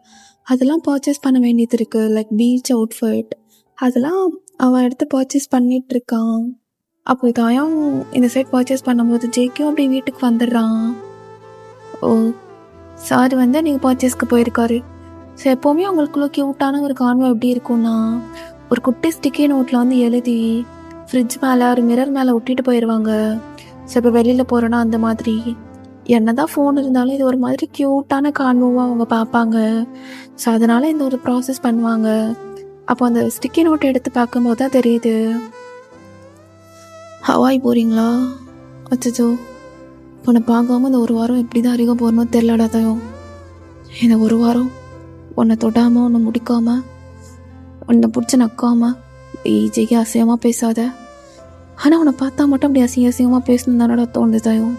Speaker 1: அதெல்லாம் பர்ச்சேஸ் பண்ண வேண்டியது இருக்குது. லைக் பீச் அவுட்ஃபிட் அதெல்லாம் அவன் எடுத்து பர்ச்சேஸ் பண்ணிகிட்ருக்கான். அப்போ தயம் இந்த சைட் பர்ச்சேஸ் பண்ணும்போது ஜேகேவும் அப்படி வீட்டுக்கு வந்துடுறான். ஓ சார் நீங்கள் பர்ச்சேஸ்க்கு போயிருக்காரு. ஸோ எப்போவுமே அவங்களுக்குள்ள க்யூட்டான ஒரு கான்வோ எப்படி இருக்கும்னா, ஒரு குட்டி ஸ்டிக்கி நோட்டில் எழுதி ஃப்ரிட்ஜ் மேலே ஒரு மிரர் மேலே ஒட்டிட்டு போயிடுவாங்க. ஸோ இப்போ வெளியில் போகிறோன்னா அந்த மாதிரி என்ன தான் ஃபோன் இருந்தாலும் இது ஒரு மாதிரி க்யூட்டான கான்வோவாக அவங்க பார்ப்பாங்க. ஸோ அதனால் இந்த ஒரு ப்ராசஸ் பண்ணுவாங்க. அப்போ அந்த ஸ்டிக்கி நோட்டை எடுத்து பார்க்கும்போது தான் தெரியுது. ஹவாய் போகிறீங்களா? அச்சோ, உன்னை பார்க்காம இந்த 1 வாரம் எப்படி தான் அதிகம் போகணும்னு தெரிலடா தயம். இந்த 1 வாரம் உன்னை தொடாமல், உன்னை முடிக்காமல், உன்னை பிடிச்சி நக்காமல் ஜெய்கே அசிங்கமாக பேசாத. ஆனால் உன்னை பார்த்தா மட்டும் அப்படி அசிங்கமாக பேசணும் தானடா தோணுது தயம்.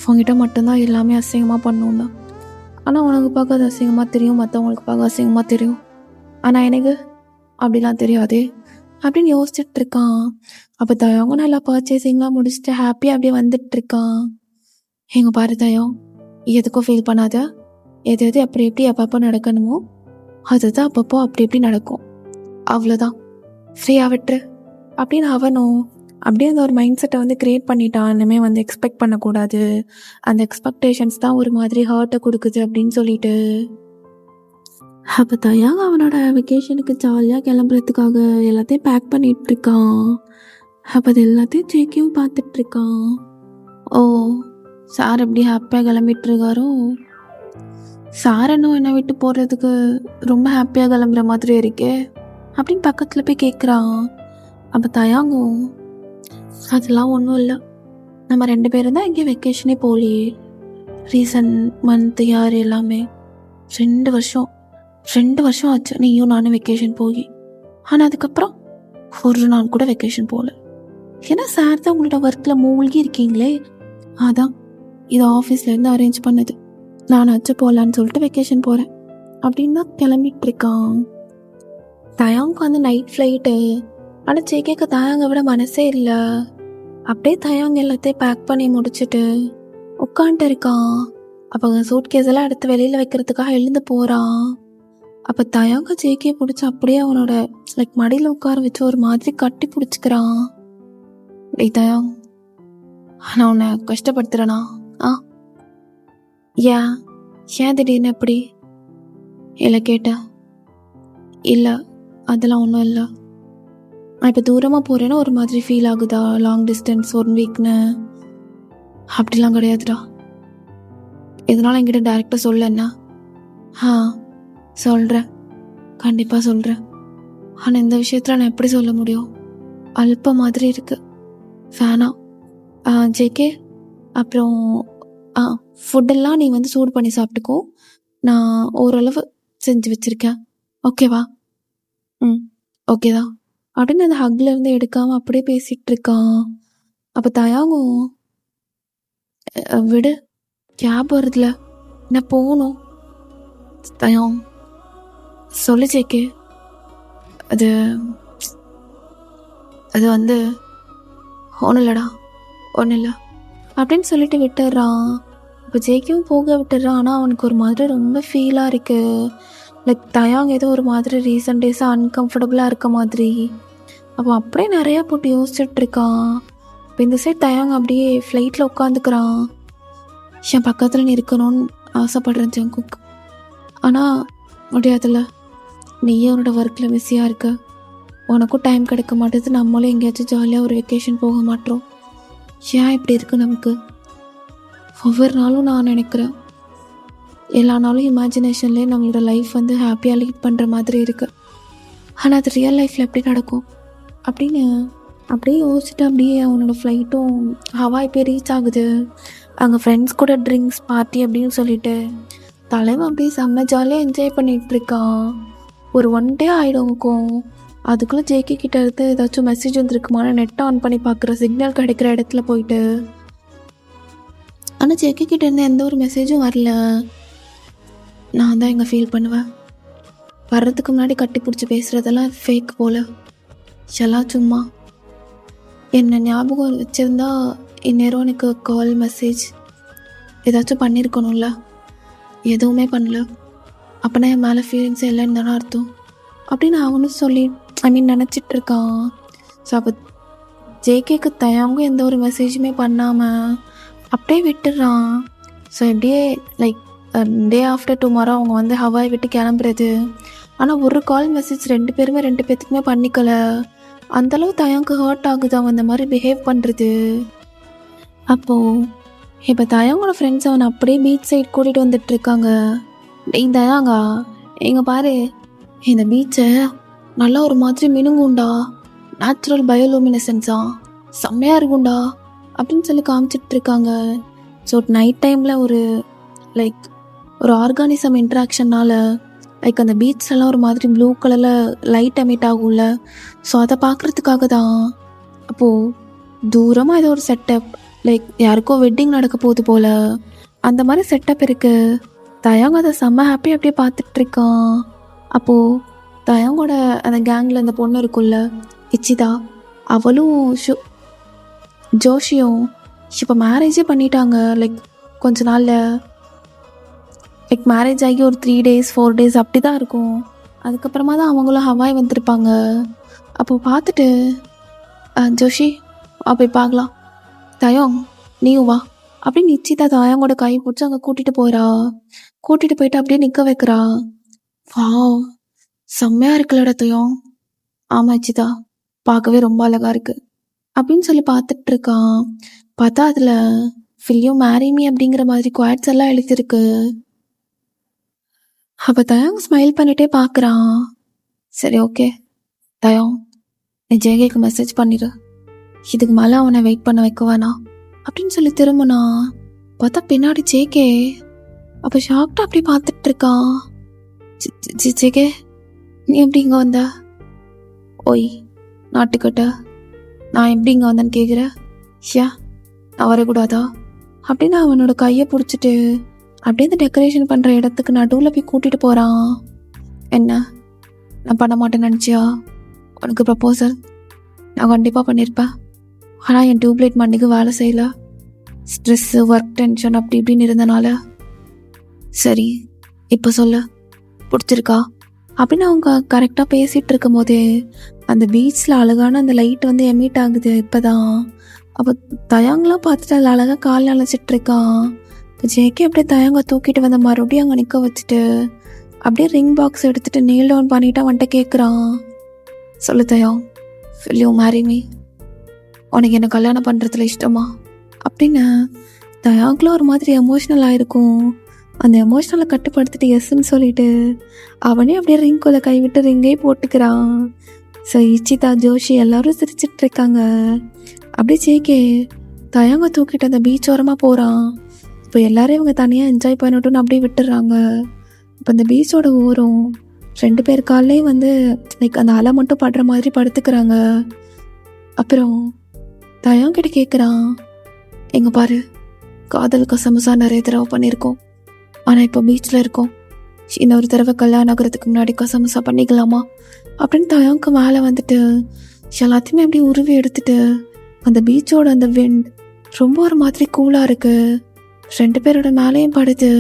Speaker 1: உங்ககிட்ட மட்டும்தான் எல்லாமே அசிங்கமாக பண்ணணும்னா, ஆனால் உனக்கு பார்க்க அது அசிங்கமாக தெரியும், மற்றவங்களுக்கு பார்க்க அசிங்கமாக தெரியும். ஆனால் எனக்கு அப்படிலாம் தெரியாதே அப்படின்னு யோசிச்சுட்டு இருக்கான். அப்போ தயவங்க நல்லா பர்ச்சேசிங்லாம் முடிச்சுட்டு ஹாப்பியாக அப்படியே வந்துட்டுருக்கான். எங்கள் பாரு தயம், எதுக்கும் ஃபீல் பண்ணாத. எது அப்படி எப்படி அப்பப்போ நடக்கணுமோ அதுதான் அப்பப்போ அப்படி எப்படி நடக்கும், அவ்வளோதான். ஃப்ரீயாக விட்டுரு அப்படின்னு அவனும் அப்படியே அந்த ஒரு மைண்ட் செட்டை க்ரியேட் பண்ணிட்டான். இனிமேல் எக்ஸ்பெக்ட் பண்ணக்கூடாது, அந்த எக்ஸ்பெக்டேஷன்ஸ் தான் ஒரு மாதிரி ஹர்ட்டை கொடுக்குது அப்படின்னு சொல்லிட்டு. அப்போ தயாங்க அவனோட வெக்கேஷனுக்கு ஜாலியாக கிளம்புறதுக்காக எல்லாத்தையும் பேக் பண்ணிகிட்ருக்கான். அப்போ அது எல்லாத்தையும் ஜேகேவும் பார்த்துட்ருக்கான். ஓ சார் எப்படி ஹாப்பியாக கிளம்பிட்டுருக்காரோ. சாரனும் என்னை விட்டு போகிறதுக்கு ரொம்ப ஹாப்பியாக கிளம்புற மாதிரி இருக்கே அப்படின்னு பக்கத்தில் போய் கேட்குறான். அப்போ தயாங்கும், அதெல்லாம் ஒன்றும் இல்லை, நம்ம 2 பேரும் தான் எங்கேயும் வெக்கேஷனே போகலையே, ரீசன்ட் மந்த் யார் எல்லாமே 2 வருஷம் ஆச்சு நீயும் நானும் வெக்கேஷன் போய். ஆனால் அதுக்கப்புறம் ஒரு நாள் கூட வெக்கேஷன் போகல. ஏன்னா சார் தான் உங்களோட ஒர்க்கில் மூழ்கி இருக்கீங்களே, அதான் இது ஆஃபீஸ்லேருந்து அரேஞ்ச் பண்ணது, நானாச்சும் போகலான்னு சொல்லிட்டு வெக்கேஷன் போகிறேன் அப்படின்னு தான் கிளம்பிட்டு இருக்கான். தயாங்க்கு வந்து நைட் ஃப்ளைட்டு. ஆனால் ஜேகேக்கு தயாங்கை விட மனசே இல்லை. அப்படியே தயாங்க எல்லாத்தையும் பேக் பண்ணி முடிச்சுட்டு உட்காந்துட்டு இருக்கான். அப்போ சூட் கேஸ் எல்லாம் எடுத்து வெளியில் வைக்கிறதுக்காக எழுந்து போகிறான். அப்போ தயாங்க ஜேகே பிடிச்சி அப்படியே அவனோட மடியில் உட்கார வச்சு ஒரு மாதிரி கட்டி பிடிச்சிக்கிறான். டேய் தயாங், நான் உன்னை கஷ்டப்படுத்துகிறேனா? ஏன் திடீர்னு எப்படி இல்லை கேட்டேன்? இல்லை, அதெல்லாம் ஒன்றும் இல்லை. நான் இப்போ தூரமாக போகிறேன்னா ஒரு மாதிரி ஃபீல் ஆகுதா, லாங் டிஸ்டன்ஸ் 1 வீக்னு? அப்படிலாம் கிடையாதுடா. இதனால் என்கிட்ட டேரெக்டாக சொல்லண்ணா? சொல்கிறேன், கண்டிப்பாக சொல்கிறேன். ஆனால் இந்த விஷயத்தில் நான் எப்படி சொல்ல முடியும்? அல்ப மாதிரி இருக்குது. ஃபேனா ஜேகே, அப்புறம் ஃபுட்டெல்லாம் நீ வந்து சூடு பண்ணி சாப்பிட்டுக்கோ, நான் ஓரளவு செஞ்சு வச்சுருக்கேன், ஓகேவா? ஓகேதான் அப்படின்னு அந்த ஹக்ல இருந்து எடுக்காமல் அப்படியே பேசிகிட்டு இருக்கான். அப்போ தயாங்கும், விடு, கேப் வருதுல, நான் போகணும். தயாங், சொல்லு ஜேகே. அது வந்து ஒன்றும் இல்லைடா, ஒன்றும் இல்லை அப்படின்னு சொல்லிட்டு விட்டுடுறான். இப்போ ஜேகேவும் போக விட்டுடுறான். ஆனால் அவனுக்கு ஒரு மாதிரி ரொம்ப ஃபீலாக இருக்குது. தயாங் ஏதோ ஒரு மாதிரி ரீசன்ட் டேஸாக அன்கம்ஃபர்டபுளாக இருக்க மாதிரி. அப்போ அப்படியே நிறையா போட்டு யோசிச்சுட்டு இருக்கான். இப்போ இந்த சைட் தயாங் அப்படியே ஃப்ளைட்டில் உட்காந்துக்கிறான். என் பக்கத்தில் நீ இருக்கணும்னு ஆசைப்படுறேன் ஜங்குக், ஆனால் முடியாதுல்ல, நீயே உன்னோட ஒர்க்கில் பிஸியாக இருக்க, உனக்கும் டைம் கிடைக்க மாட்டேது, நம்மளும் எங்கேயாச்சும் ஜாலியாக ஒரு வெக்கேஷன் போக மாட்டோம். ஏன் இப்படி இருக்கு நமக்கு? ஒவ்வொரு நாளும் நான் நினைக்கிறேன், எல்லா நாளும் இமேஜினேஷன்லேயே நம்மளோட லைஃப் வந்து ஹாப்பியாக லீட் பண்ணுற மாதிரி இருக்குது. ஆனால் அது ரியல் லைஃப்பில் எப்படி நடக்கும் அப்படின்னு அப்படியே யோசிச்சுட்டு அப்படியே அவனோட ஃப்ளைட்டும் ஹவாய் போய் ரீச் ஆகுது. அங்கே ஃப்ரெண்ட்ஸ் கூட ட்ரிங்க்ஸ் பார்ட்டி அப்படின்னு சொல்லிட்டு தலைவன் அப்படியே செம்ம ஜாலியாக என்ஜாய் பண்ணிகிட்டு இருக்கான். ஒரு 1 டே ஆகிடும்க்கும். அதுக்குள்ளே ஜேகே கிட்ட இருந்து ஏதாச்சும் மெசேஜ் வந்துருக்குமான நெட்டை ஆன் பண்ணி பார்க்குற, சிக்னல் கிடைக்கிற இடத்துல போயிட்டு. ஆனால் ஜேகே கிட்ட இருந்து எந்த ஒரு மெசேஜும் வரல. நான் தான் இங்கே ஃபீல் பண்ணுவேன், வர்றதுக்கு முன்னாடி கட்டி பிடிச்சி பேசுகிறதெல்லாம் ஃபேக் போல், எல்லாம் சும்மா. என்னை ஞாபகம் வச்சுருந்தா இந்நேரம் எனக்கு கால் மெசேஜ் ஏதாச்சும் பண்ணியிருக்கணும்ல, எதுவுமே பண்ணல. அப்போனா என் மேலே ஃபீலிங்ஸ் இல்லைன்னு தானே அர்த்தம் அப்படின்னு அவனும் நினச்சிட்டு இருக்கான். ஸோ அப்போ ஜேகேக்கு தயாங்கும் எந்த ஒரு மெசேஜுமே பண்ணாமல் அப்படியே விட்டுடுறான். ஸோ எப்படியே டே ஆஃப்டர் டுமாரோ அவங்க வந்து ஹவாய் விட்டு கிளம்புறது. ஆனால் ஒரு கால் மெசேஜ் 2 பேர்த்துக்குமே பண்ணிக்கல. அந்தளவு தயாங்கு ஹர்ட் ஆகுது அவன் அந்த மாதிரி பிஹேவ் பண்ணுறது. அப்போது இப்போ தயாங்கோட ஃப்ரெண்ட்ஸ் அவனை அப்படியே பீச் சைட் கூட்டிகிட்டு வந்துட்டுருக்காங்க. டேய் தயாங்கா, எங்கே பாரு, இந்த பீச்சை நல்லா ஒரு மாதிரி மினுங்குண்டா, நேச்சுரல் பயோலூமினசன்ஸா, செம்மையாக இருக்குண்டா அப்படின்னு சொல்லி காமிச்சிட்ருக்காங்க. ஸோ நைட் டைமில் ஒரு ஆர்கானிசம் இன்ட்ராக்ஷனால் அந்த பீச்லாம் ஒரு மாதிரி ப்ளூ கலரில் லைட் எமிட் ஆகும்ல, ஸோ அதை பார்க்குறதுக்காக தான். அப்போது தூரமாக ஏதோ ஒரு செட்டப், யாருக்கோ வெட்டிங் நடக்க போகுது போல், அந்த மாதிரி செட்டப் இருக்குது. தயாங் அதை செம்ம ஹாப்பி அப்படியே பார்த்துட்ருக்கான். அப்போது தயாங்கோட அந்த கேங்கில் அந்த பொண்ணு இருக்குல்ல, இச்சிதா, அவளும் ஜோஷியும் இப்போ மேரேஜே பண்ணிட்டாங்க. கொஞ்ச நாளில் மேரேஜ் ஆகி ஒரு 3 days 4 days அப்படி தான் இருக்கும். அதுக்கப்புறமா தான் அவங்களும் ஹவாய் வந்திருப்பாங்க. அப்போது பார்த்துட்டு ஜோஷி போய் பார்க்கலாம், தயாங் நீயும் வா அப்படின்னு நிச்சிதா தயாங்கோட கை பிடிச்சி அங்கே கூட்டிகிட்டு போயிட்டு அப்படியே நிற்க வைக்கிறா. வாவ், செம்மையாக இருக்குல்லடா தயாங். ஆமாம் இச்சிதா, பார்க்கவே ரொம்ப அழகாக இருக்குது அப்படின்னு சொல்லி பார்த்துட்டு இருக்கான். பார்த்தா அதில் ஃபில்யூ மேரி மீ அப்படிங்கிற மாதிரி குவாட்ஸ் எல்லாம் எழுதியிருக்கு. அப்போ தயம் ஸ்மைல் பண்ணிட்டே பார்க்குறான். சரி ஓகே தயம், நீ ஜேகேக்கு மெசேஜ் பண்ணிடு, இதுக்கு மேலே அவனை வெயிட் பண்ண வைக்க வேணாம் அப்படின்னு சொல்லி திரும்பினா பார்த்தா பின்னாடி ஜேகே. அப்போ ஷாக்டா அப்படி பார்த்துட்டு இருக்கான். ஜேகே நீ எப்படி இங்கே வந்த? ஓய் நாட்டுக்கிட்ட நான் எப்படி இங்கே வந்தேன்னு கேட்குற? ஷியா நான் வரக்கூடாதா அப்படின்னு அவனோட கையை பிடிச்சிட்டு அப்படியே இந்த டெக்கரேஷன் பண்ணுற இடத்துக்கு நடுவில் போய் கூட்டிகிட்டு போகிறான். என்ன நான் பண்ண மாட்டேன்னு நினச்சியா? உனக்கு ப்ரப்போசல் நான் கண்டிப்பாக பண்ணியிருப்பேன், ஆனால் என் டியூப்லைட் மண்டிக்கு வேலை செய்யலை, ஸ்ட்ரெஸ்ஸு ஒர்க் டென்ஷன் அப்படி இப்படின்னு இருந்தனால. சரி இப்போ சொல்ல பிடிச்சிருக்கா அப்படின்னு அவங்க கரெக்டாக பேசிகிட்டு இருக்கும் போதே அந்த பீச்சில் அழகான அந்த லைட் வந்து எமிட் ஆகுது இப்போ தான். அப்போ தயங்கெலாம் பார்த்துட்டு அதில் அழகாக காலில் அழைச்சிட்டு இருக்கான். இப்போ ஜேகே அப்படியே தயங்க தூக்கிட்டு வந்த மறுபடியும் அங்கே நிற்க வச்சுட்டு அப்படியே ரிங் பாக்ஸ் எடுத்துகிட்டு நீல் டவுன் பண்ணிவிட்டு அவன்கிட்ட கேட்குறான். சொல்லு தயம், will you marry me? உனக்கு என்ன கல்யாணம் பண்ணுறதுல இஷ்டமா அப்படின்னு. தயாக்குள்ள ஒரு மாதிரி எமோஷ்னல் ஆகிருக்கும். அந்த எமோஷ்னலை கட்டுப்படுத்திட்டு எஸ்ன்னு சொல்லிட்டு அவனே அப்படியே ரிங்குள்ள கைவிட்டு ரிங்கே போட்டுக்கிறான். ஸோ இச்சிதா ஜோஷி எல்லாரும் சிரிச்சிட்டு இருக்காங்க. அப்படியே ஜேகே தயங்க தூக்கிட்டு அந்த பீச் ஓரமாக போகிறான். இப்போ எல்லாரும் இவங்க தனியாக என்ஜாய் பண்ணட்டும்னு அப்படியே விட்டுடுறாங்க. இப்போ அந்த பீச்சோட ஓரம் 2 பேர் காலையும் வந்து லைக் அந்த அலை மட்டும் படுற மாதிரி படுத்துக்கிறாங்க. அப்புறம் தயங்கிட்ட கேட்குறான், எங்கே பாரு காதல் கசமுசா நிறைய தடவை பண்ணியிருக்கோம், ஆனால் இப்போ பீச்சில் இருக்கோம், இன்னொரு தடவை கல்யாணம் ஆகிறதுக்கு முன்னாடி கசமுசா பண்ணிக்கலாமா அப்படின்னு தயங்கு மேலே வந்துட்டு எல்லாத்தையுமே அப்படியே உருவி எடுத்துட்டு அந்த பீச்சோட அந்த விண்ட் ரொம்ப ஒரு மாதிரி கூலாக இருக்குது. 2 பேரோட மேலேயும் படுது.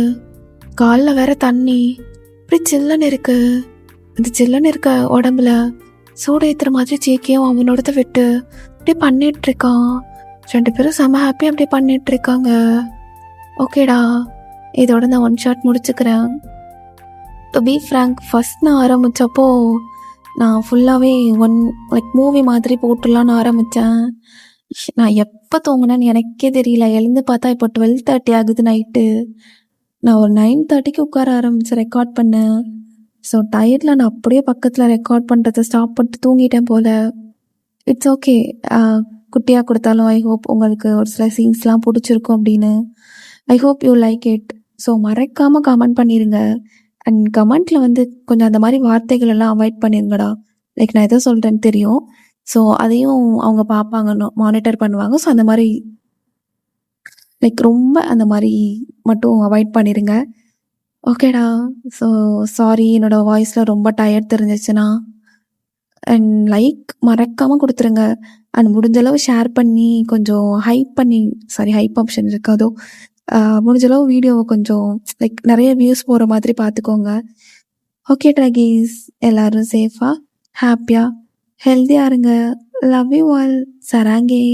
Speaker 1: காலில் வேற தண்ணி இப்படி சில்லுன்னு இருக்கு. அந்த சில்லுன்னு இருக்க உடம்புல சூடு ஏற்றுற மாதிரி ஜேகேயும் அவனோடத விட்டு அப்படியே பண்ணிட்டு இருக்கான். 2 பேரும் செம்ம ஹாப்பி அப்படியே பண்ணிட்டு இருக்காங்க. ஓகேடா, இதோட நான் 1 ஷாட் முடிச்சுக்கிறேன். டு பி ஃப்ராங்க், ஃபஸ்ட் நான் ஆரம்பித்தப்போ நான் ஃபுல்லாகவே லைக் மூவி மாதிரி போட்டுடலான்னு ஆரம்பித்தேன். நான் எப்போ தூங்கினேன்னு எனக்கே தெரியல. எழுந்து பார்த்தா இப்போ 12:30 ஆகுது நைட்டு. நான் ஒரு 9:30க்கு உட்கார ஆரம்பித்து ரெக்கார்ட் பண்ணேன். ஸோ டயர்டில் நான் அப்படியே பக்கத்தில் ரெக்கார்ட் பண்ணுறதை ஸ்டாப் பண்ணிட்டு தூங்கிட்டேன் போல். இட்ஸ் ஓகே, குட்டியாக கொடுத்தாலும் ஐ ஹோப் உங்களுக்கு ஒரு சில சீன்ஸ்லாம் பிடிச்சிருக்கும் அப்படின்னு. I hope you like it. So மறக்காமல் கமெண்ட் பண்ணிடுங்க. அண்ட் கமெண்ட்டில் வந்து கொஞ்சம் அந்த மாதிரி வார்த்தைகள் எல்லாம் அவாய்ட் பண்ணிடுங்கடா. லைக் நான் எதோ சொல்கிறேன்னு தெரியும், ஸோ அதையும் அவங்க பார்ப்பாங்க, மானிட்டர் பண்ணுவாங்க. ஸோ அந்த மாதிரி லைக் ரொம்ப அந்த மாதிரி மட்டும் அவாய்ட் பண்ணிடுங்க. ஓகேடா. ஸோ சாரி, என்னோடய வாய்ஸில் ரொம்ப டயர்ட் தெரிஞ்சிச்சுன்னா. அண்ட் லைக் மறக்காமல் கொடுத்துருங்க. அண்ட் முடிஞ்சளவு ஷேர் பண்ணி கொஞ்சம் ஹைப் ஆப்ஷன் இருக்காதோ, முடிஞ்சளவு வீடியோவை கொஞ்சம் லைக் நிறைய வியூஸ் போகிற மாதிரி பார்த்துக்கோங்க. ஓகே ட்ராகீஸ், எல்லோரும் சேஃபாக ஹாப்பியாக ஹெல்த்தியாக இருங்க. Love you all. சராங்கே.